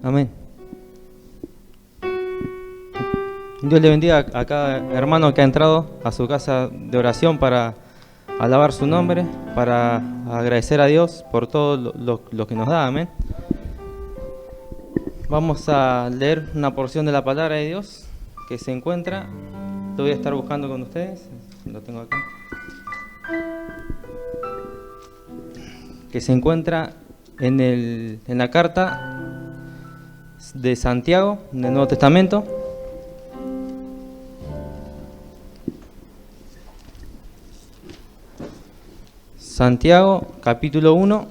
Amén. Dios le bendiga a cada hermano que ha entrado a su casa de oración para alabar su nombre, para agradecer a Dios por todo lo que nos da. Amén. Vamos a leer una porción de la palabra de Dios que se encuentra. Lo voy a estar buscando con ustedes. Lo tengo acá. Que se encuentra en la carta de Santiago, del Nuevo Testamento. Santiago, capítulo 1,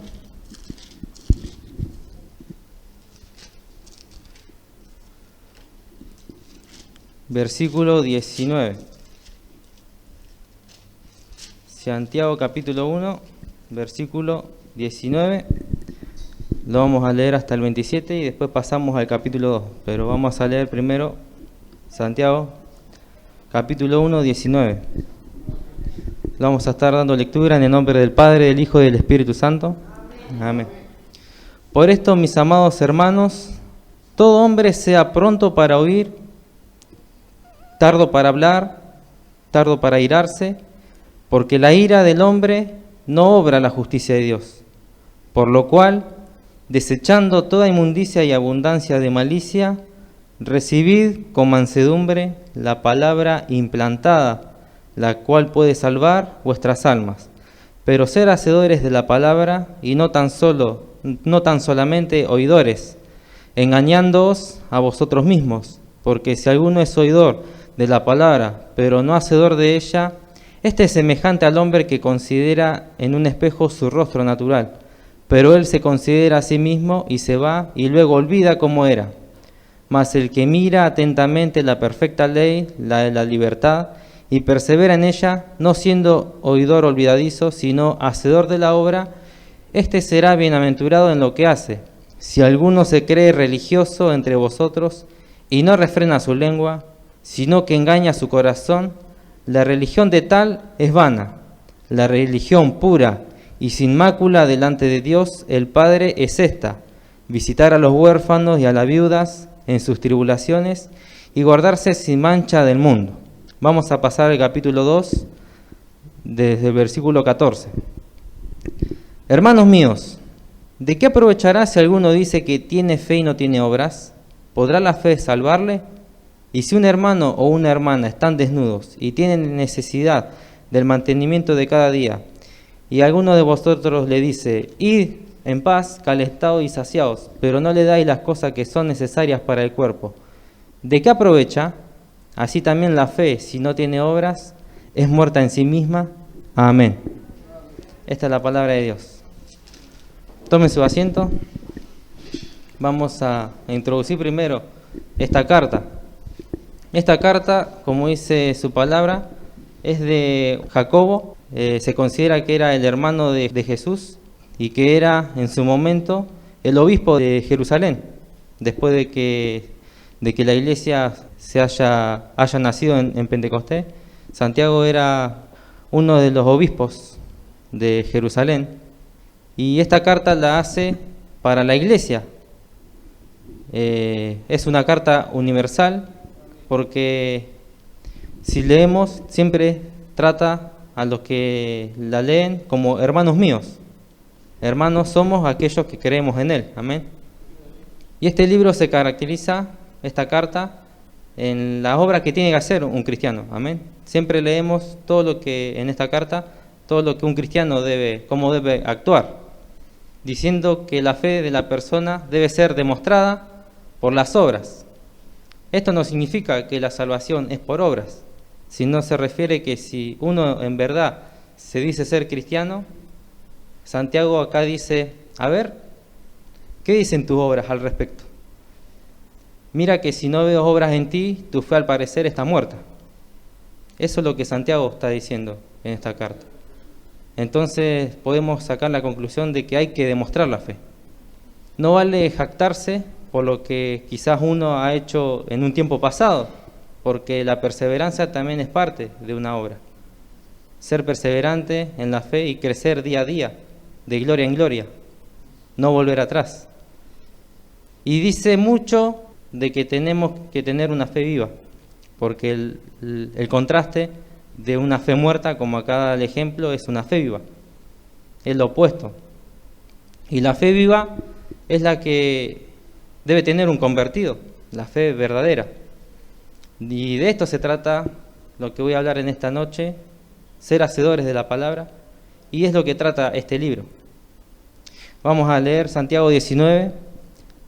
versículo 19. Santiago, capítulo 1, versículo 19. Lo vamos a leer hasta el 27 y después pasamos al capítulo 2. Pero vamos a leer primero Santiago, capítulo 1, 19. Vamos a estar dando lectura en el nombre del Padre, del Hijo y del Espíritu Santo. Amén. Por esto, mis amados hermanos, todo hombre sea pronto para oír, tardo para hablar, tardo para airarse, porque la ira del hombre no obra la justicia de Dios. Por lo cual, desechando toda inmundicia y abundancia de malicia, recibid con mansedumbre la palabra implantada, la cual puede salvar vuestras almas. Pero ser hacedores de la palabra y no tan solamente oidores, engañándoos a vosotros mismos, porque si alguno es oidor de la palabra, pero no hacedor de ella, este es semejante al hombre que considera en un espejo su rostro natural, pero él se considera a sí mismo y se va y luego olvida cómo era. Mas el que mira atentamente la perfecta ley, la de la libertad, y persevera en ella, no siendo oidor olvidadizo, sino hacedor de la obra, éste será bienaventurado en lo que hace. Si alguno se cree religioso entre vosotros y no refrena su lengua, sino que engaña su corazón, la religión de tal es vana. La religión pura y sin mácula delante de Dios el Padre es esta: visitar a los huérfanos y a las viudas en sus tribulaciones y guardarse sin mancha del mundo. Vamos a pasar al capítulo 2, desde el versículo 14. Hermanos míos, ¿de qué aprovechará si alguno dice que tiene fe y no tiene obras? ¿Podrá la fe salvarle? Y si un hermano o una hermana están desnudos y tienen necesidad del mantenimiento de cada día, y alguno de vosotros le dice, id en paz, calentados y saciados, pero no le dais las cosas que son necesarias para el cuerpo, ¿de qué aprovecha? Así también la fe, si no tiene obras, es muerta en sí misma. Amén. Esta es la palabra de Dios. Tomen su asiento. Vamos a introducir primero esta carta. Esta carta, como dice su palabra, es de Jacobo. Se considera que era el hermano de Jesús y que era en su momento el obispo de Jerusalén, después de que la iglesia haya nacido en Pentecostés. Santiago era uno de los obispos de Jerusalén y esta carta la hace para la iglesia. Es una carta universal porque si leemos siempre trata a los que la leen como hermanos míos. Hermanos somos aquellos que creemos en Él. Amén. Y este libro se caracteriza, esta carta, en la obra que tiene que hacer un cristiano. Amén. Siempre leemos todo lo que en esta carta, todo lo que un cristiano cómo debe actuar, diciendo que la fe de la persona debe ser demostrada por las obras. Esto no significa que la salvación es por obras, sino se refiere que si uno en verdad se dice ser cristiano, Santiago acá dice, a ver, ¿qué dicen tus obras al respecto? Mira que si no veo obras en ti, tu fe al parecer está muerta. Eso es lo que Santiago está diciendo en esta carta. Entonces podemos sacar la conclusión de que hay que demostrar la fe. No vale jactarse por lo que quizás uno ha hecho en un tiempo pasado, porque la perseverancia también es parte de una obra. Ser perseverante en la fe y crecer día a día, de gloria en gloria, no volver atrás. Y dice mucho de que tenemos que tener una fe viva, porque el contraste de una fe muerta, como acá da el ejemplo, es una fe viva, es lo opuesto. Y la fe viva es la que debe tener un convertido, la fe verdadera. Y de esto se trata lo que voy a hablar en esta noche, ser hacedores de la palabra, y es lo que trata este libro. Vamos a leer Santiago 19,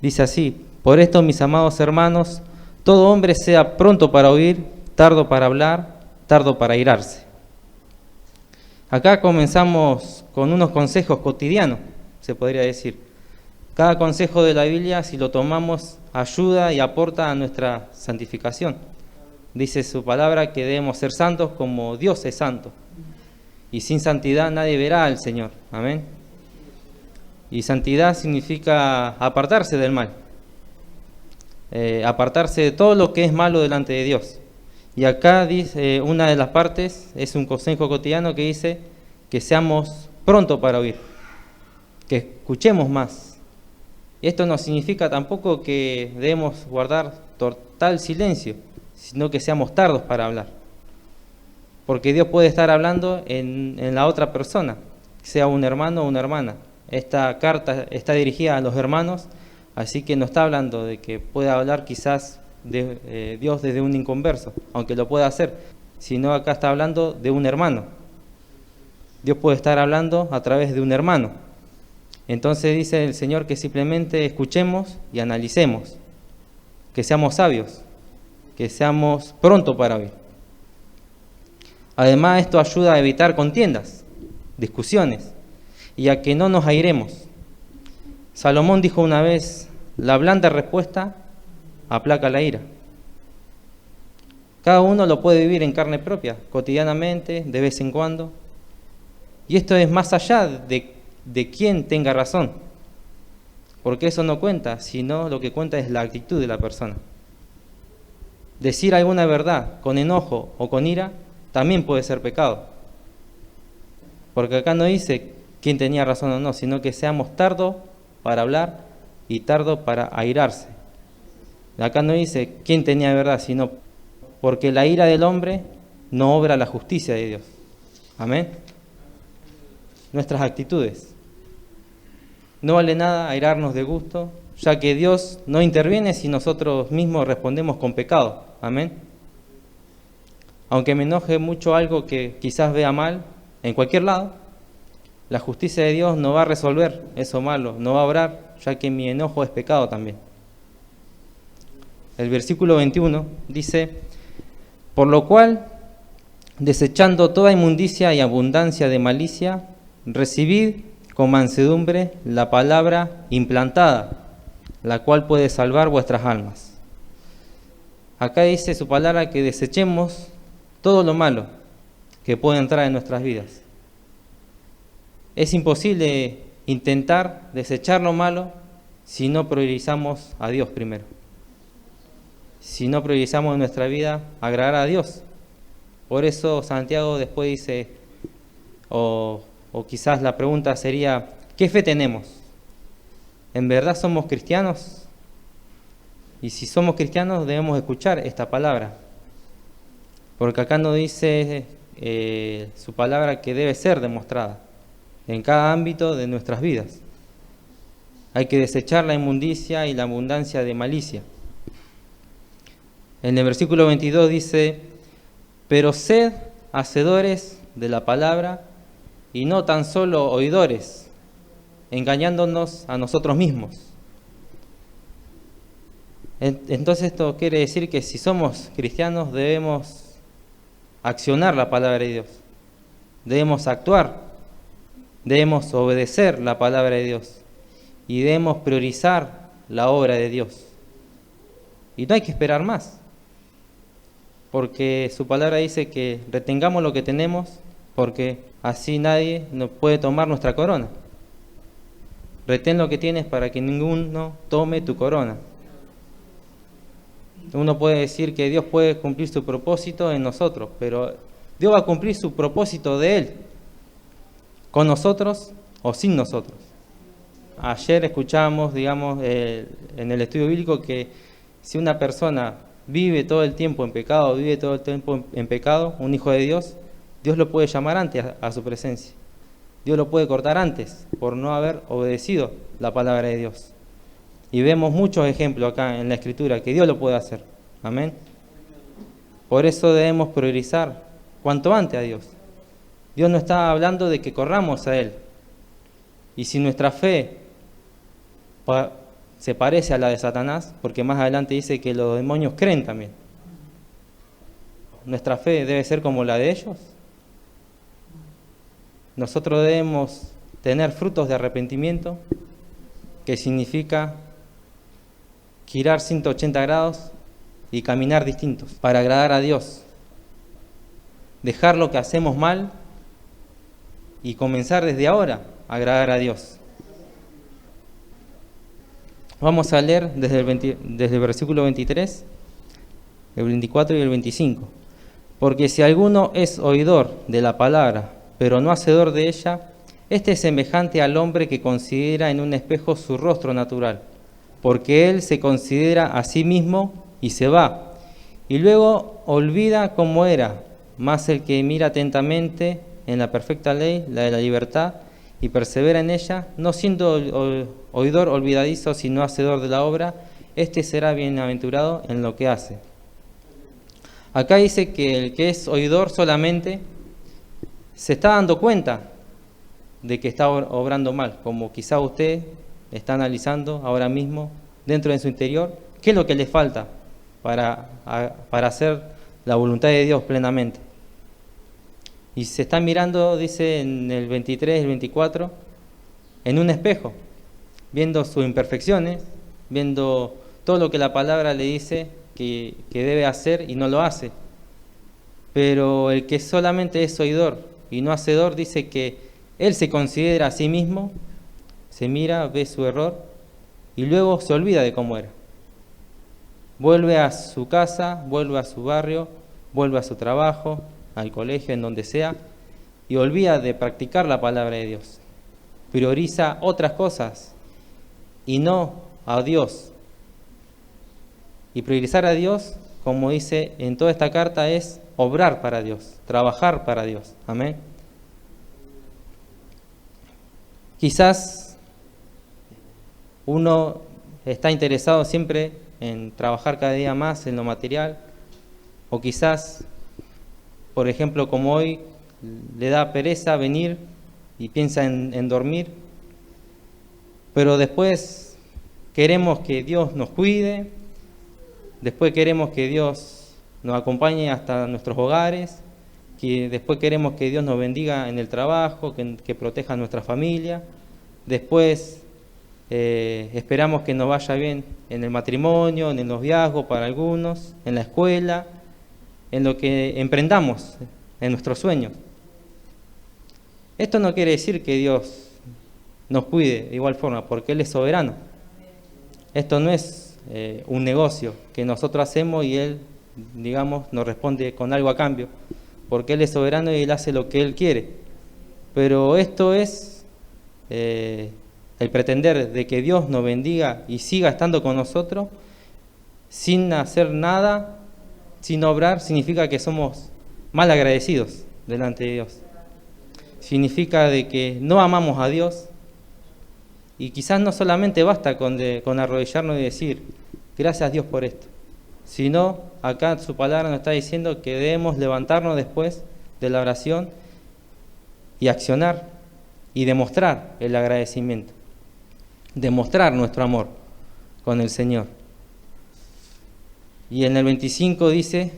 dice así: por esto, mis amados hermanos, todo hombre sea pronto para oír, tardo para hablar, tardo para airarse. Acá comenzamos con unos consejos cotidianos, se podría decir. Cada consejo de la Biblia, si lo tomamos, ayuda y aporta a nuestra santificación. Dice su palabra que debemos ser santos como Dios es santo. Y sin santidad nadie verá al Señor. Amén. Y santidad significa apartarse del mal. Apartarse de todo lo que es malo delante de Dios. Y acá dice, una de las partes es un consejo cotidiano que dice que seamos pronto para oír, que escuchemos más. Y esto no significa tampoco que debemos guardar total silencio, sino que seamos tardos para hablar. Porque Dios puede estar hablando en la otra persona, sea un hermano o una hermana. Esta carta está dirigida a los hermanos, así que no está hablando de que pueda hablar quizás de Dios desde un inconverso, aunque lo pueda hacer, sino acá está hablando de un hermano. Dios puede estar hablando a través de un hermano. Entonces dice el Señor que simplemente escuchemos y analicemos, que seamos sabios, que seamos pronto para oír. Además, esto ayuda a evitar contiendas, discusiones, y a que no nos airemos. Salomón dijo una vez: la blanda respuesta aplaca la ira. Cada uno lo puede vivir en carne propia, cotidianamente, de vez en cuando. Y esto es más allá de quién tenga razón, porque eso no cuenta, sino lo que cuenta es la actitud de la persona. Decir alguna verdad con enojo o con ira también puede ser pecado, porque acá no dice quién tenía razón o no, sino que seamos tardos para hablar y tardos para airarse. Acá no dice quién tenía verdad, sino porque la ira del hombre no obra la justicia de Dios. Amén. Nuestras actitudes. No vale nada airarnos de gusto, ya que Dios no interviene si nosotros mismos respondemos con pecado. Amén. Aunque me enoje mucho algo que quizás vea mal, en cualquier lado, la justicia de Dios no va a resolver eso malo, no va a obrar, ya que mi enojo es pecado también. El versículo 21 dice: por lo cual, desechando toda inmundicia y abundancia de malicia, recibid con mansedumbre la palabra implantada, la cual puede salvar vuestras almas. Acá dice su palabra que desechemos todo lo malo que puede entrar en nuestras vidas. Es imposible intentar desechar lo malo si no priorizamos a Dios primero. Si no priorizamos en nuestra vida agradar a Dios. Por eso Santiago después dice, o quizás la pregunta sería: ¿qué fe tenemos? ¿En verdad somos cristianos? Y si somos cristianos debemos escuchar esta palabra, porque acá nos dice su palabra que debe ser demostrada en cada ámbito de nuestras vidas. Hay que desechar la inmundicia y la abundancia de malicia. En el versículo 22 dice: pero sed hacedores de la palabra y no tan solo oidores, engañándonos a nosotros mismos. Entonces esto quiere decir que si somos cristianos debemos accionar la palabra de Dios, debemos actuar, debemos obedecer la palabra de Dios y debemos priorizar la obra de Dios. Y no hay que esperar más, porque su palabra dice que retengamos lo que tenemos, porque así nadie nos puede tomar nuestra corona. Retén lo que tienes para que ninguno tome tu corona. Uno puede decir que Dios puede cumplir su propósito en nosotros, pero Dios va a cumplir su propósito de Él, con nosotros o sin nosotros. ayer escuchamos, digamos, en el estudio bíblico que si una persona vive todo el tiempo en pecado, vive todo el tiempo en pecado, un hijo de Dios, Dios lo puede llamar antes a su presencia. Dios lo puede cortar antes por no haber obedecido la palabra de Dios. Y vemos muchos ejemplos acá en la Escritura que Dios lo puede hacer. Amén. Por eso debemos priorizar cuanto antes a Dios. Dios no está hablando de que corramos a Él. Y si nuestra fe se parece a la de Satanás, porque más adelante dice que los demonios creen también, ¿nuestra fe debe ser como la de ellos? Nosotros debemos tener frutos de arrepentimiento, que significa girar 180 grados y caminar distintos para agradar a Dios. Dejar lo que hacemos mal y comenzar desde ahora a agradar a Dios. Vamos a leer desde el versículo 23, el 24 y el 25. Porque si alguno es oidor de la palabra, pero no hacedor de ella, este es semejante al hombre que considera en un espejo su rostro natural, porque él se considera a sí mismo y se va, y luego olvida cómo era. Mas el que mira atentamente en la perfecta ley, la de la libertad, y persevera en ella, no siendo oidor olvidadizo, sino hacedor de la obra, este será bienaventurado en lo que hace. Acá dice que el que es oidor solamente se está dando cuenta de que está obrando mal, como quizá usted está analizando ahora mismo dentro de su interior, qué es lo que le falta para hacer la voluntad de Dios plenamente. Y se está mirando, dice en el 23, el 24, en un espejo, viendo sus imperfecciones, viendo todo lo que la palabra le dice que debe hacer y no lo hace. Pero el que solamente es oidor y no hacedor, dice que él se considera a sí mismo, se mira, ve su error y luego se olvida de cómo era. Vuelve a su casa, vuelve a su barrio, vuelve a su trabajo, al colegio, en donde sea, y olvida de practicar la palabra de Dios. Prioriza otras cosas y no a Dios. Y priorizar a Dios, como dice en toda esta carta, es obrar para Dios, trabajar para Dios. Amén. Quizás uno está interesado siempre en trabajar cada día más en lo material, o quizás, por ejemplo, como hoy, le da pereza venir y piensa en dormir, pero después queremos que Dios nos cuide, después queremos que Dios nos acompañe hasta nuestros hogares, que después queremos que Dios nos bendiga en el trabajo, que proteja a nuestra familia, después esperamos que nos vaya bien en el matrimonio, en el noviazgo para algunos, en la escuela, en lo que emprendamos, en nuestros sueños. Esto no quiere decir que Dios nos cuide de igual forma, porque Él es soberano. Esto no es un negocio que nosotros hacemos y Él, digamos, nos responde con algo a cambio, porque Él es soberano y Él hace lo que Él quiere. Pero esto es el pretender de que Dios nos bendiga y siga estando con nosotros sin hacer nada, sin obrar, significa que somos mal agradecidos delante de Dios. Significa de que no amamos a Dios, y quizás no solamente basta con arrodillarnos y decir gracias a Dios por esto, sino acá su palabra nos está diciendo que debemos levantarnos después de la oración y accionar y demostrar el agradecimiento, demostrar nuestro amor con el Señor. Y en el 25 dice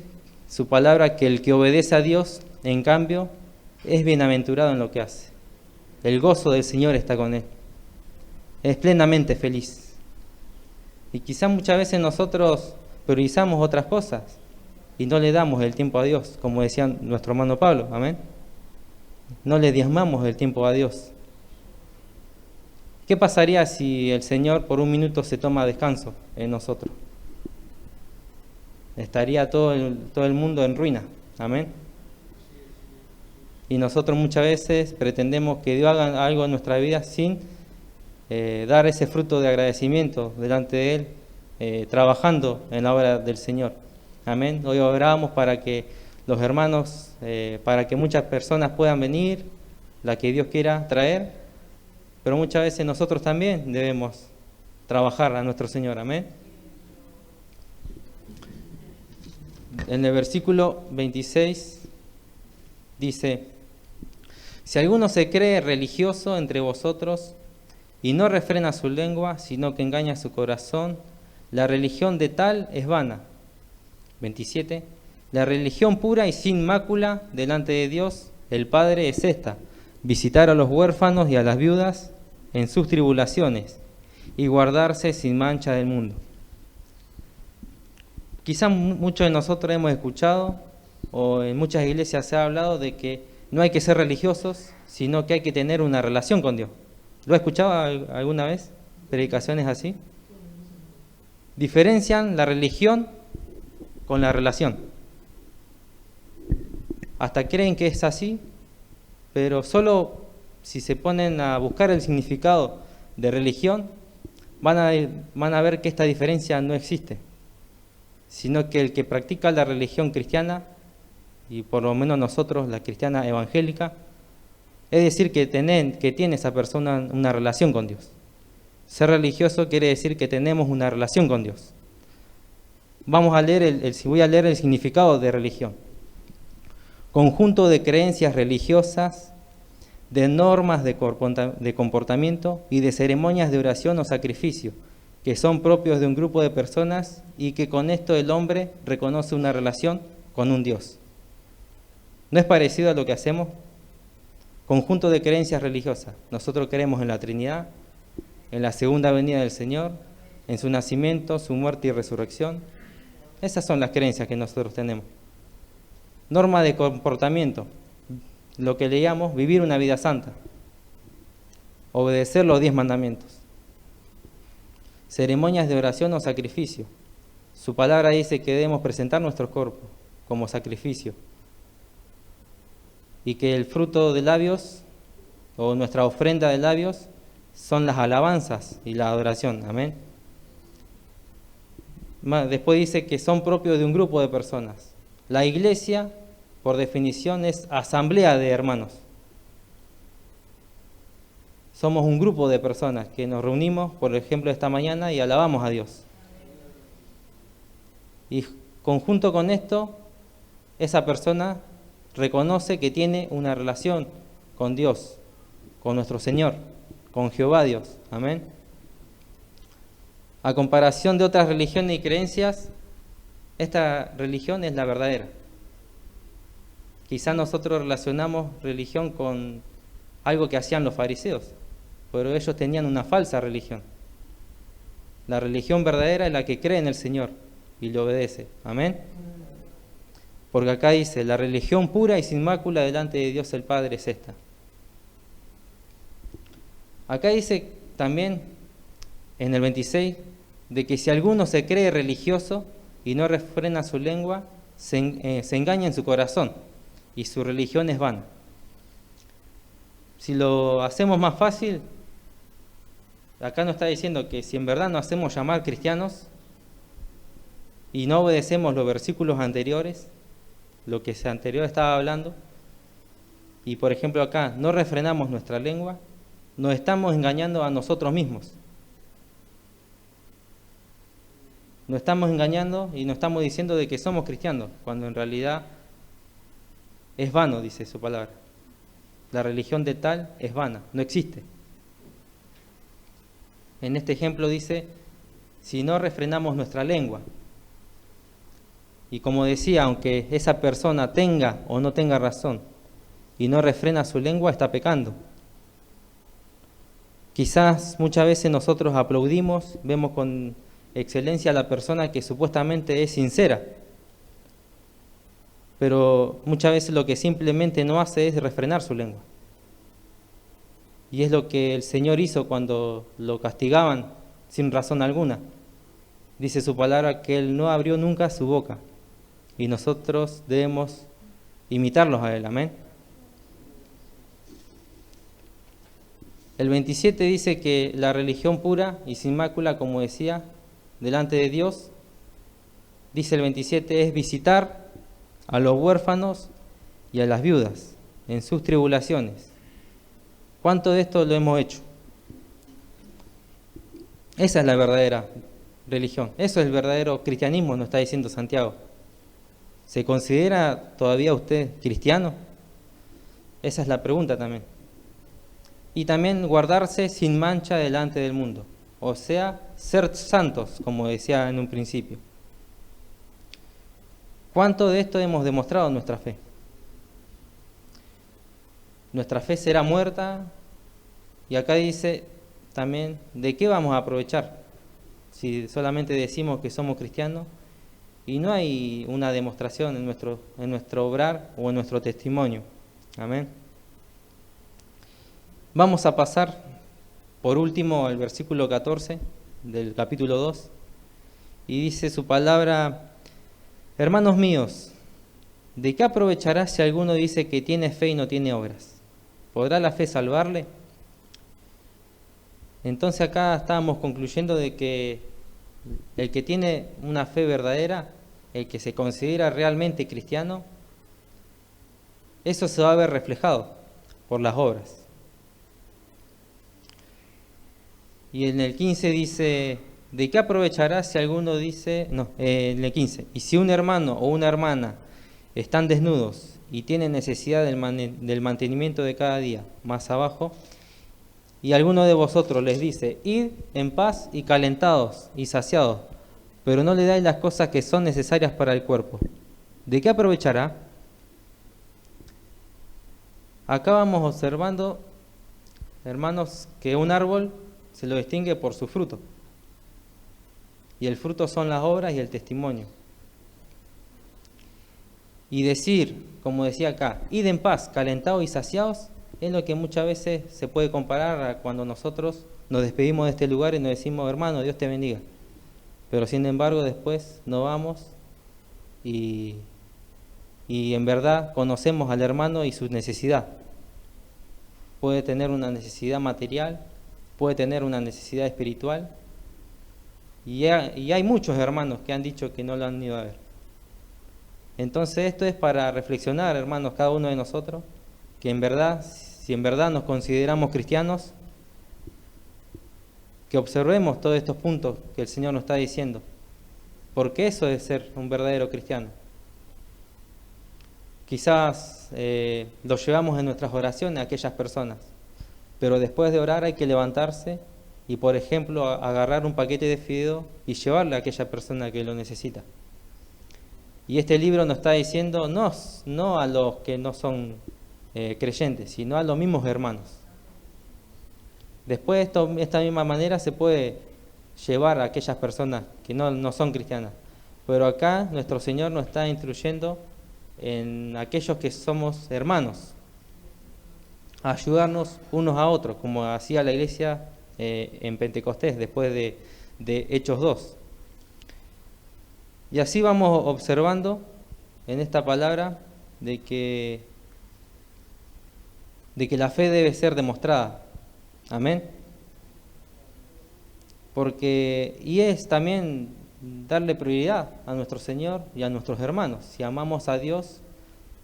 su palabra que el que obedece a Dios, en cambio, es bienaventurado en lo que hace. El gozo del Señor está con él. Es plenamente feliz. Y quizás muchas veces nosotros priorizamos otras cosas y no le damos el tiempo a Dios, como decía nuestro hermano Pablo. Amén. No le diezmamos el tiempo a Dios. ¿Qué pasaría si el Señor por un minuto se toma descanso en nosotros? Estaría todo el mundo en ruina. Amén. Y nosotros muchas veces pretendemos que Dios haga algo en nuestra vida sin dar ese fruto de agradecimiento delante de Él, trabajando en la obra del Señor. Amén. Hoy oramos para que los hermanos, para que muchas personas puedan venir, la que Dios quiera traer, pero muchas veces nosotros también debemos trabajar a nuestro Señor. Amén. En el versículo 26 dice: si alguno se cree religioso entre vosotros y no refrena su lengua, sino que engaña su corazón, la religión de tal es vana. 27. La religión pura y sin mácula delante de Dios el Padre es esta: visitar a los huérfanos y a las viudas en sus tribulaciones y guardarse sin mancha del mundo. Quizás muchos de nosotros hemos escuchado, o en muchas iglesias se ha hablado de que no hay que ser religiosos, sino que hay que tener una relación con Dios. ¿Lo ha escuchado alguna vez? Predicaciones así. Diferencian la religión con la relación. Hasta creen que es así, pero solo si se ponen a buscar el significado de religión, van a ver que esta diferencia no existe, sino que el que practica la religión cristiana, y por lo menos nosotros, la cristiana evangélica, es decir, que tiene esa persona una relación con Dios. Ser religioso quiere decir que tenemos una relación con Dios. Vamos a leer voy a leer el significado de religión. Conjunto de creencias religiosas, de normas de comportamiento y de ceremonias de oración o sacrificio, que son propios de un grupo de personas y que con esto el hombre reconoce una relación con un Dios. ¿No es parecido a lo que hacemos? Conjunto de creencias religiosas. Nosotros creemos en la Trinidad, en la segunda venida del Señor, en su nacimiento, su muerte y resurrección. Esas son las creencias que nosotros tenemos. Norma de comportamiento, lo que le llamamos vivir una vida santa, obedecer los 10 mandamientos. Ceremonias de oración o sacrificio. Su palabra dice que debemos presentar nuestro cuerpo como sacrificio y que el fruto de labios o nuestra ofrenda de labios son las alabanzas y la adoración. Amén. Después dice que son propios de un grupo de personas. La iglesia, por definición, es asamblea de hermanos. Somos un grupo de personas que nos reunimos, por ejemplo, esta mañana y alabamos a Dios. Y conjunto con esto, esa persona reconoce que tiene una relación con Dios, con nuestro Señor, con Jehová Dios. Amén. A comparación de otras religiones y creencias, esta religión es la verdadera. Quizás nosotros relacionamos religión con algo que hacían los fariseos, pero ellos tenían una falsa religión. La religión verdadera es la que cree en el Señor y le obedece. Amén. Porque acá dice, la religión pura y sin mácula delante de Dios el Padre es esta. Acá dice también, en el 26, de que si alguno se cree religioso y no refrena su lengua, se engaña en su corazón y su religión es vana. Si lo hacemos más fácil, acá nos está diciendo que si en verdad nos hacemos llamar cristianos y no obedecemos los versículos anteriores, lo que anterior estaba hablando, y por ejemplo acá no refrenamos nuestra lengua, nos estamos engañando a nosotros mismos. Nos estamos engañando y nos estamos diciendo de que somos cristianos, cuando en realidad es vano, dice su palabra. La religión de tal es vana, no existe. En este ejemplo dice, si no refrenamos nuestra lengua. Y como decía, aunque esa persona tenga o no tenga razón y no refrena su lengua, está pecando. Quizás muchas veces nosotros aplaudimos, vemos con excelencia a la persona que supuestamente es sincera, pero muchas veces lo que simplemente no hace es refrenar su lengua. Y es lo que el Señor hizo cuando lo castigaban sin razón alguna. Dice su palabra que Él no abrió nunca su boca y nosotros debemos imitarlos a Él. Amén. El 27 dice que la religión pura y sin mácula, como decía, delante de Dios, dice el 27, es visitar a los huérfanos y a las viudas en sus tribulaciones. ¿Cuánto de esto lo hemos hecho? Esa es la verdadera religión. Eso es el verdadero cristianismo, nos está diciendo Santiago. ¿Se considera todavía usted cristiano? Esa es la pregunta también. Y también guardarse sin mancha delante del mundo. O sea, ser santos, como decía en un principio. ¿Cuánto de esto hemos demostrado en nuestra fe? Nuestra fe será muerta. Y acá dice también, ¿de qué vamos a aprovechar? Si solamente decimos que somos cristianos y no hay una demostración en nuestro obrar o en nuestro testimonio. Amén. Vamos a pasar por último al versículo 14 del capítulo 2 y dice su palabra: hermanos míos, ¿de qué aprovechará si alguno dice que tiene fe y no tiene obras? ¿Podrá la fe salvarle? Entonces acá estábamos concluyendo de que el que tiene una fe verdadera, el que se considera realmente cristiano, eso se va a ver reflejado por las obras. Y en el 15 dice, ¿de qué aprovechará si alguno dice, en el 15, y si un hermano o una hermana están desnudos y tienen necesidad del mantenimiento de cada día, más abajo, y alguno de vosotros les dice, id en paz y calentados y saciados, pero no le dais las cosas que son necesarias para el cuerpo, ¿de qué aprovechará? Acá vamos observando, hermanos, que un árbol se lo distingue por su fruto. Y el fruto son las obras y el testimonio. Y decir, como decía acá, id en paz, calentados y saciados, es lo que muchas veces se puede comparar a cuando nosotros nos despedimos de este lugar y nos decimos, hermano, Dios te bendiga. Pero sin embargo después nos vamos y en verdad conocemos al hermano y su necesidad. Puede tener una necesidad material, puede tener una necesidad espiritual, y hay muchos hermanos que han dicho que no lo han ido a ver. Entonces esto es para reflexionar, hermanos, cada uno de nosotros, que en verdad, si en verdad nos consideramos cristianos, que observemos todos estos puntos que el Señor nos está diciendo, porque eso es ser un verdadero cristiano. Quizás lo llevamos en nuestras oraciones a aquellas personas, pero después de orar hay que levantarse y, por ejemplo, agarrar un paquete de fideo y llevarle a aquella persona que lo necesita. Y este libro nos está diciendo no a los que no son creyentes, sino a los mismos hermanos. Después de esta misma manera se puede llevar a aquellas personas que no son cristianas. Pero acá nuestro Señor nos está instruyendo en aquellos que somos hermanos, a ayudarnos unos a otros, como hacía la iglesia en Pentecostés, después de Hechos 2. Y así vamos observando en esta palabra de que la fe debe ser demostrada. Amén. Y es también darle prioridad a nuestro Señor y a nuestros hermanos. Si amamos a Dios,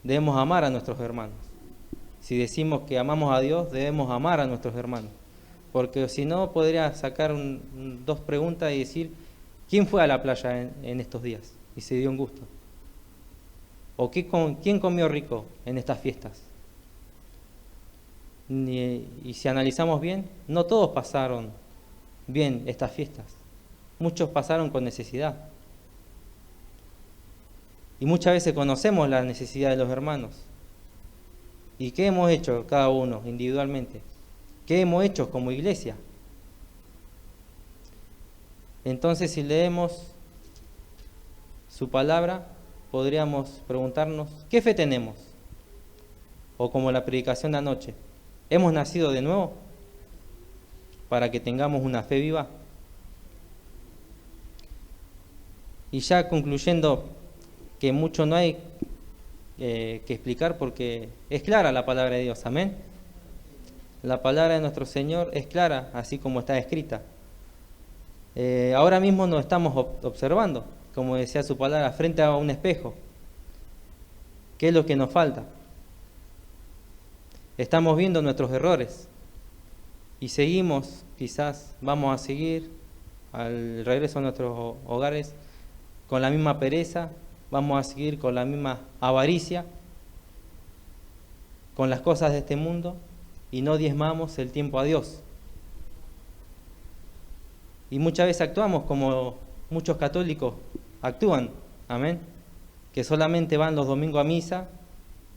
debemos amar a nuestros hermanos. Si decimos que amamos a Dios, debemos amar a nuestros hermanos. Porque si no, podría sacar dos preguntas y decir, ¿quién fue a la playa en estos días y se dio un gusto? ¿O quién comió rico en estas fiestas? Y si analizamos bien, no todos pasaron bien estas fiestas. Muchos pasaron con necesidad. Y muchas veces conocemos la necesidad de los hermanos. ¿Y qué hemos hecho cada uno individualmente? ¿Qué hemos hecho como iglesia? Entonces, si leemos su palabra, podríamos preguntarnos, ¿qué fe tenemos? O como la predicación de anoche, ¿hemos nacido de nuevo para que tengamos una fe viva? Y ya concluyendo, que mucho no hay que explicar porque es clara la palabra de Dios, amén. La palabra de nuestro Señor es clara, así como está escrita. Ahora mismo nos estamos observando, como decía su palabra, frente a un espejo. ¿Qué es lo que nos falta? Estamos viendo nuestros errores y seguimos, quizás vamos a seguir al regreso a nuestros hogares con la misma pereza, vamos a seguir con la misma avaricia, con las cosas de este mundo, y no diezmamos el tiempo a Dios. Y muchas veces actuamos como muchos católicos actúan, amén, que solamente van los domingos a misa,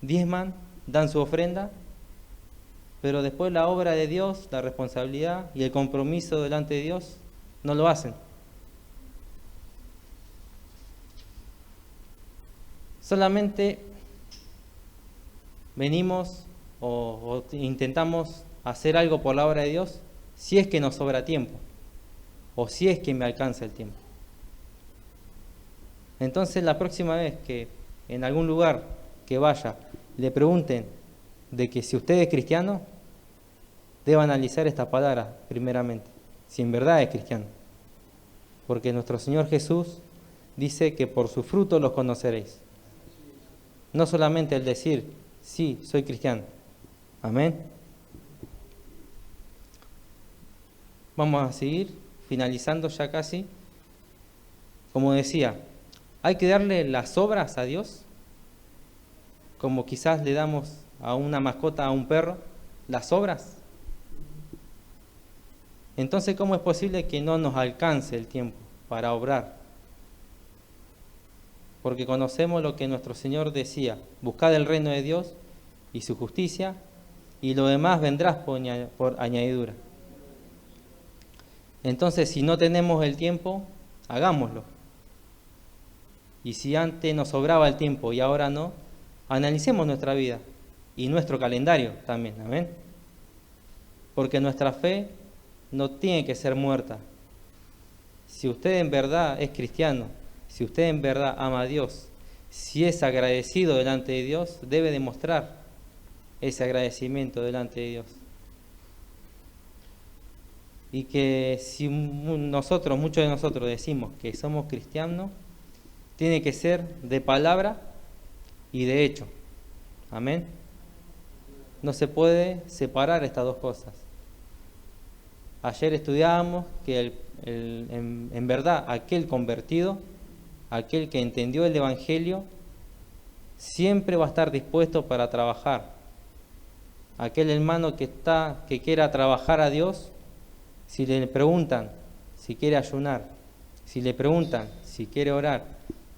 diezman, dan su ofrenda, pero después la obra de Dios, la responsabilidad y el compromiso delante de Dios no lo hacen. Solamente venimos o intentamos hacer algo por la obra de Dios si es que nos sobra tiempo o si es que me alcanza el tiempo. Entonces la próxima vez que en algún lugar que vaya le pregunten de que si usted es cristiano, debe analizar esta palabra primeramente, si en verdad es cristiano. Porque nuestro Señor Jesús dice que por su fruto los conoceréis. No solamente el decir, sí, soy cristiano. Amén. Vamos a seguir finalizando ya casi. Como decía, hay que darle las obras a Dios, como quizás le damos a una mascota, a un perro, las obras. Entonces, ¿cómo es posible que no nos alcance el tiempo para obrar? Porque conocemos lo que nuestro Señor decía, buscad el reino de Dios y su justicia, y lo demás vendrá por añadidura. Entonces, si no tenemos el tiempo, hagámoslo. Y si antes nos sobraba el tiempo y ahora no, analicemos nuestra vida y nuestro calendario también, amén. Porque nuestra fe no tiene que ser muerta. Si usted en verdad es cristiano, si usted en verdad ama a Dios, si es agradecido delante de Dios, debe demostrar ese agradecimiento delante de Dios. Y que si muchos de nosotros decimos que somos cristianos, tiene que ser de palabra y de hecho. Amén. No se puede separar estas dos cosas. Ayer estudiábamos que en verdad aquel convertido, aquel que entendió el Evangelio, siempre va a estar dispuesto para trabajar. Aquel hermano que quiera trabajar a Dios, si le preguntan si quiere ayunar, si le preguntan si quiere orar,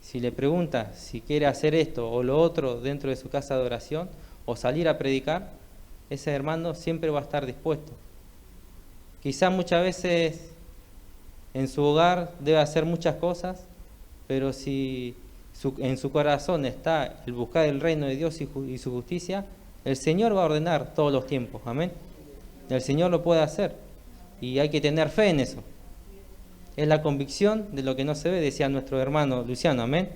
si le preguntan si quiere hacer esto o lo otro dentro de su casa de oración o salir a predicar, ese hermano siempre va a estar dispuesto. Quizás muchas veces en su hogar debe hacer muchas cosas, pero si en su corazón está el buscar el reino de Dios y su justicia, el Señor va a ordenar todos los tiempos, amén. El Señor lo puede hacer y hay que tener fe en eso. Es la convicción de lo que no se ve, decía nuestro hermano Luciano, amén.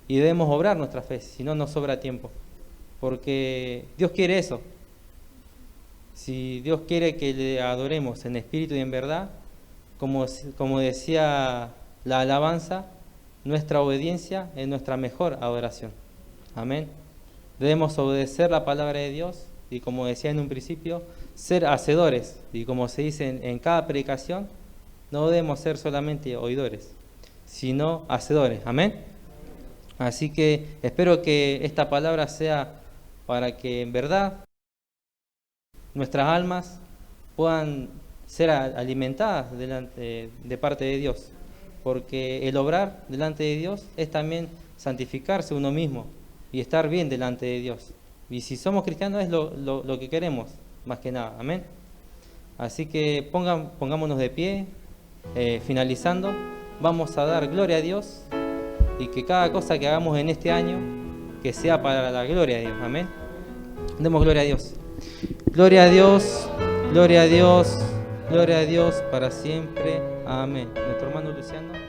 Y debemos obrar nuestra fe, si no nos sobra tiempo, porque Dios quiere eso. Si Dios quiere que le adoremos en espíritu y en verdad, como decía la alabanza, nuestra obediencia es nuestra mejor adoración. Amén. Debemos obedecer la palabra de Dios y, como decía en un principio, ser hacedores. Y como se dice en cada predicación, no debemos ser solamente oidores, sino hacedores. Amén. Así que espero que esta palabra sea para que en verdad nuestras almas puedan ser alimentadas de parte de Dios, porque el obrar delante de Dios es también santificarse uno mismo y estar bien delante de Dios. Y si somos cristianos es lo que queremos, más que nada, amén. Así que pongámonos de pie, finalizando, vamos a dar gloria a Dios y que cada cosa que hagamos en este año, que sea para la gloria de Dios, amén. Demos gloria a Dios. Gloria a Dios, gloria a Dios, gloria a Dios para siempre. Amén. Nuestro hermano Luciano.